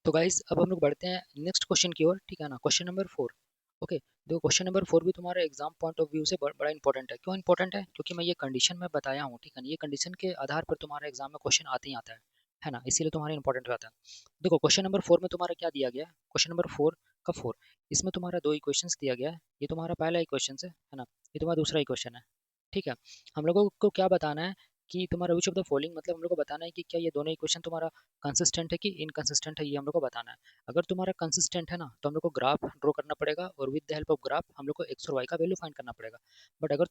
तो गाइस अब हम लोग बढ़ते हैं नेक्स्ट क्वेश्चन की ओर, ठीक है ना। Question number 4। ओके, देखो क्वेश्चन नंबर 4 भी तुम्हारा एग्जाम पॉइंट ऑफ व्यू से बड़ा इंपॉर्टेंट है। क्यों इंपॉर्टेंट है? क्योंकि मैं ये कंडीशन में बताया हूँ, ठीक है ना। ये कंडीशन के आधार पर तुम्हारे एग्जाम में क्वेश्चन आते ही आता है ना, इसीलिए तुम्हारा इंपॉर्टेंट रहता है। देखो क्वेश्चन नंबर 4 में तुम्हारा क्या दिया गया है, क्वेश्चन नंबर 4 का 4, इसमें तुम्हारा दो इक्वेशंस दिया गया है। ये तुम्हारा पहला इक्वेशन है ना, ये तुम्हारा दूसरा इक्वेशन है, ठीक है। हम लोगों को क्या बताना है कि तुम्हारा विच ऑफ द फॉलोइंग, मतलब हम लोग को बताना है कि क्या ये दोनों इक्वेशन तुम्हारा कंसिस्टेंट है कि इनकंसिस्टेंट है, ये हम लोग को बताना है। अगर तुम्हारा कंसिस्टेंट है ना तो हम लोग को ग्राफ ड्रॉ करना पड़ेगा और with the help of graph हम लोग को एक्स और वाई का वैल्यू फाइंड करना पड़ेगा। बट अगर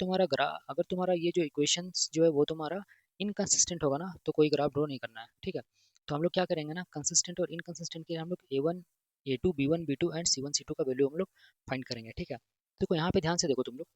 तुम्हारा ये जो इक्वेशंस जो है वो तुम्हारा इनकंसिस्टेंट होगा ना तो कोई ग्राफ ड्रॉ नहीं करना है, ठीक है। तो हम लोग क्या करेंगे ना, कंसिस्टेंट और इनकंसिस्टेंट के लिए हम लोग A1 A2 B1 B2 and C1 C2 का वैल्यू हम लोग फाइंड करेंगे, ठीक है। देखो यहाँ पे ध्यान से देखो तुम लोग,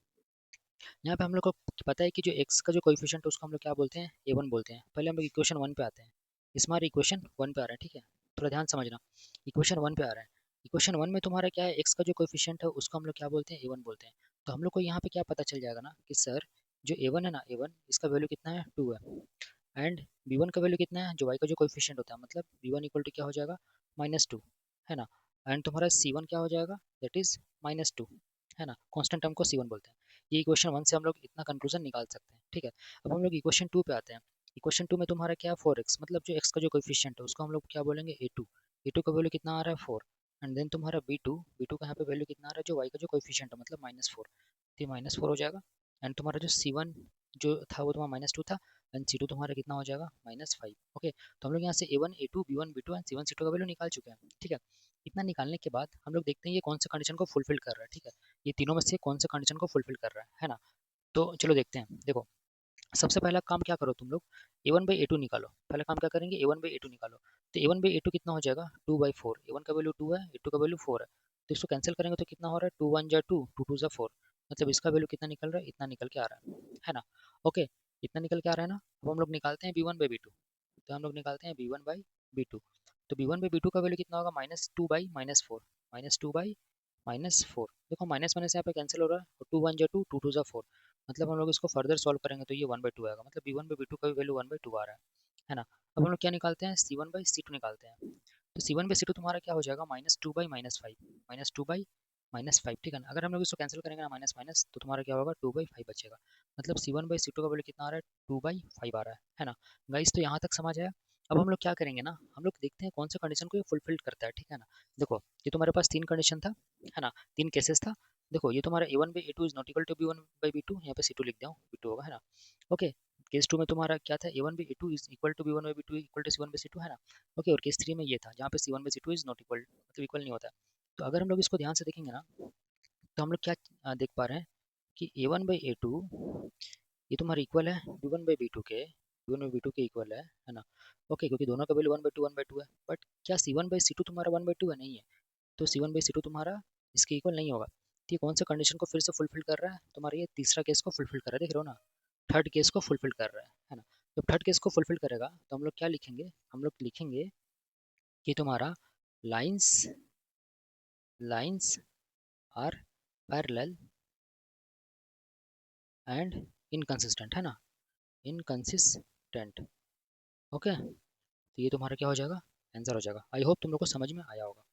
यहाँ पे हम लोग को पता है कि जो x का जो कोएफिशिएंट है उसको हम लोग क्या बोलते हैं, A1 बोलते हैं। पहले हम लोग इक्वेशन 1 पे आते हैं। इस हमारे इक्वेशन 1 पे आ रहा है, ठीक है। थोड़ा ध्यान समझना, इक्वेशन 1 पे आ रहा है। इक्वेशन 1 में तुम्हारा क्या है, x का जो कोएफिशिएंट है उसको हम लोग क्या बोलते हैं, A1 बोलते हैं। तो हम लोग को यहाँ पे क्या पता चल जाएगा ना कि सर जो A1 है ना, A1 इसका वैल्यू कितना है, 2 है। एंड B1 का वैल्यू कितना है, जो y का जो कोएफिशिएंट होता है, मतलब B1 इक्वल टू क्या हो जाएगा, -2, है ना। एंड तुम्हारा C1 क्या हो जाएगा, दैट इज -2, है ना। कांस्टेंट टर्म को C1 बोलते हैं। ये इक्वेशन 1 से हम लोग इतना कंक्लूजन निकाल सकते हैं, ठीक है। अब हम लोग इक्वेशन 2 पे आते हैं। इक्वेशन 2 में तुम्हारा क्या है, 4x, मतलब जो x का जो कोएफिशिएंट है उसको हम लोग क्या बोलेंगे, A2। A2 का वैल्यू कितना आ रहा है, 4। एंड देन तुम्हारा B2 का यहाँ पे वैल्यू कितना आ रहा है, जो y का जो कोएफिशिएंट है, मतलब -4, तो ये -4 हो जाएगा। एंड तुम्हारा जो C1 जो था वो तुम्हारा -2 था। एंड C2 तुम्हारा कितना हो जाएगा, -5। ओके, तो हम लोग यहाँ से A1 A2 B1 B2 and C1 C2 का वैल्यू निकाल चुके हैं, ठीक है। इतना निकालने के बाद हम लोग देखते हैं ये कौन से कंडीशन को फुलफिल कर रहा है, ठीक है। ये तीनों में से कौन से कंडीशन को फुलफिल कर रहा है ना। तो चलो देखते हैं। देखो सबसे पहला काम क्या करो तुम लोग, A1/A2 निकालो। पहला काम क्या करेंगे, A1/A2 निकालो। तो A1/A2 कितना हो जाएगा, 2/4। A1 का वैल्यू 2 है, A2 का वैल्यू 4 है। तो इसको कैंसिल करेंगे तो कितना हो रहा है, 2 1 जा 2, 2 2 जा 4। मतलब इसका वैल्यू कितना निकल रहा है, इतना निकल के आ रहा है ना। ओके, इतना निकल के आ रहा है ना। अब हम लोग निकालते हैं B1/B2। तो हम लोग निकालते हैं B1/B2। तो B1/B2 का वैल्यू कितना होगा, -2/-4, -2/-4। देखो माइनस माइनस यहाँ पे कैंसिल हो रहा है, और 2 1 जा 2, 2 2 जा 4। मतलब हम लोग इसको फर्दर सॉल्व करेंगे तो ये 1/2 आएगा, मतलब B1/B2 का भी वैल्यू 1/2 आ रहा है ना। अब हम लोग क्या निकालते हैं, C1/C2 निकालते हैं। तो C1/C2 तुम्हारा क्या हो जाएगा, -2/-5, -2/-5, ठीक है ना। अगर हम लोग इसको कैंसिल करेंगे ना, माइनस माइनस, तो तुम्हारा क्या होगा, 2/5 बचेगा। मतलब C1/C2 का वैल्यू कितना आ रहा है, 2/5 आ रहा है ना। गाइस तो यहाँ तक समझ आया। अब हम लोग क्या करेंगे ना, हम लोग देखते हैं कौन सा कंडीशन को ये फुलफिल करता है, ठीक है ना। देखो ये तुम्हारे पास तीन कंडीशन था, है ना, तीन केसेस था। देखो ये तुम्हारा A1/A2 is not equal to B1/B2, यहाँ पे C2 लिख दिया हूँ, B2 होगा, है ना। ओके, केस 2 में तुम्हारा क्या था, A1/A2 is equal to B1/B2 equal to C1/C2, है ना। ओके, और केस 3 में ये था जहाँ पे C1/C2 इज नॉट इक्वल, मतलब इक्वल नहीं होता है। तो अगर हम लोग इसको ध्यान से देखेंगे ना, तो हम लोग क्या देख पा रहे हैं कि A1/A2 ये तुम्हारा इक्वल है B1/B2 के इक्वल है ना। ओके, क्योंकि दोनों का वैल्यू 1/2 है। बट क्या C1/C2 तुम्हारा 1/2 है, नहीं है। तो C1/C2 तुम्हारा इसके इक्वल नहीं होगा। तो ये कौन सा कंडीशन को फिर से फुलफिल कर रहा है, तुम्हारा ये तीसरा केस को फुलफिल कर रहा है, देख रहे हो ना। थर्ड केस को फुलफिल कर रहा है ना। जब थर्ड केस को फुलफिल करेगा तो हम लोग क्या लिखेंगे, हम लोग लिखेंगे कि तुम्हारा lines lines are parallel and inconsistent, है ना, इनकंसिस्टेंट। ओके, तो ये तुम्हारा क्या हो जाएगा, आंसर हो जाएगा। आई होप तुम लोग को समझ में आया होगा।